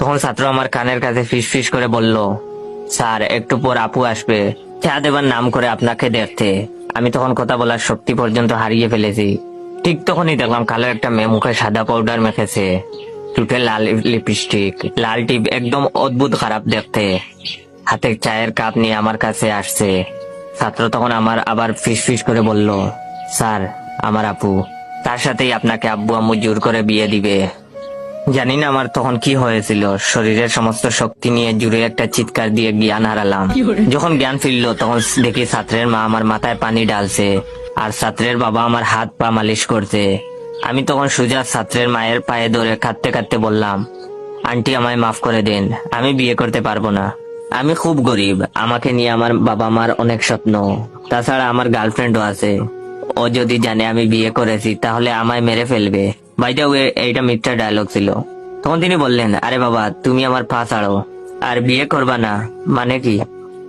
তখন ছাত্র আমার কানের কাছে ফিস ফিস করে বলল, স্যার একটু পর আপু আসবে চা দেবার নাম করে আপনাকে দেখতে। আমি তখন কথা বলার শক্তি পর্যন্ত হারিয়ে ফেলেছি। ঠিক তখনই দেখলাম কালো একটা মেয়ে মুখে সাদা পাউডার মেখেছে, ঠোঁটে লাল লিপস্টিক, লাল টিপ, একদম অদ্ভুত খারাপ দেখতে। হাতে চায়ের কাপ নিয়ে আমার কাছে আসছে। ছাত্র তখন আমার আবার ফিস ফিস করে বলল, স্যার আমার আপু, তার সাথেই আপনাকে আব্বু আম্মু জোর করে বিয়ে দিবে। জানি না আমার তখন কি হয়েছিল, শরীরের সমস্ত শক্তি নিয়ে জুড়ে একটা চিৎকার দিয়ে জ্ঞান হারালাম। যখন জ্ঞান ফিরলো তখন দেখি ছাত্রের মা আমার মাথায় পানি ঢালছে আর ছাত্রের বাবা আমার হাত পা মালিশ করছে। আমি তখন সুজা ছাত্রের মায়ের পায়ে ধরে কাঁদতে কাঁদতে বললাম, আন্টি আমায় মাফ করে দিন, আমি বিয়ে করতে পারবো না। আমি খুব গরিব, আমাকে নিয়ে আমার বাবা মার অনেক স্বপ্ন, তাছাড়া আমার গার্লফ্রেন্ডও আছে। ও যদি জানে আমি বিয়ে করেছি তাহলে আমায় মেরে ফেলবে। বাই দ্য ওয়ে, এইটা মিথ্যা ডায়লগ ছিল। তখন তিনি বললেন, আরে বাবা তুমি আমার পা ছাড়ো, আর বিয়ে করবা না মানে কি?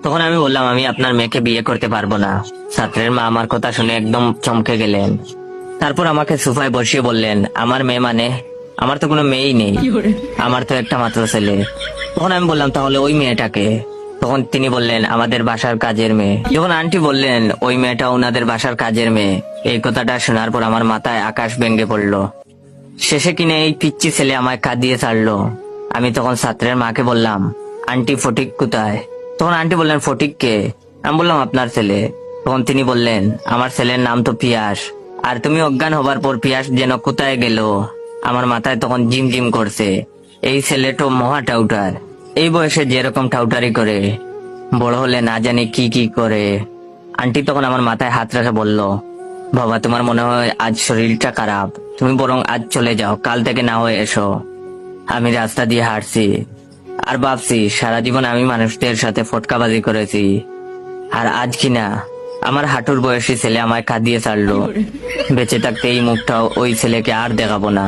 তখন আমি বললাম, আমি আপনার মেয়েকে বিয়ে করতে পারবো না। ছাত্রের মা আমার কথা শুনে একদম চমকে গেলেন। তারপর আমাকে সোফায় বসিয়ে বললেন, আমার মেয়ে মানে? আমার তো কোনো মেয়েই নেই, আমার তো একটা মাত্র ছেলে। তখন আমি বললাম, তাহলে ওই মেয়েটাকে? তখন তিনি বললেন, আমাদের বাসার কাজের মেয়ে। যখন আন্টি বললেন ওই মেয়েটা ওনাদের বাসার কাজের মেয়ে, এই কথাটা শোনার পর আমার মাথায় আকাশ ভেঙে পড়লো। শেষে কিনে এই পিচ্চি ছেলে আমায় কাঁদিয়ে ছাড়লো। আমি তখন ছাত্রের মাকে বললাম, আন্টি ফটিক কোথায়? তখন আন্টি বললেন, ফটিক কে? আমি বললাম, আপনার ছেলে। তখন তিনি বললেন, আমার ছেলের নাম তো পিয়াস, আর তুমি অজ্ঞান হবার পর পিয়াস যেন কোথায় গেল। আমার মাথায় তখন জিম জিম করছে। এই ছেলেটা মহা টাউটার, এই বয়সে যেরকম টাউটারি করে, বড় হলে না জানি কি কি করে। আন্টি তখন আমার মাথায় হাত রেখে বলল, বাবা তোমার মনে হয় আজ শরীরটা খারাপ, তুমি বরং আজ চলে যাও, কাল থেকে না হয়ে এসো। আমি রাস্তা দিয়ে হাঁটছি আর ভাবছি, সারা জীবন আমি মানুষদের সাথে ফটকাবাজি করেছি, আর আজ কিনা আমার হাঁটুর বয়সী ছেলে আমায় কাঁদিয়ে ছাড়লো। বেঁচে থাকতে এই মুখটাও ওই ছেলেকে আর দেখাবো না।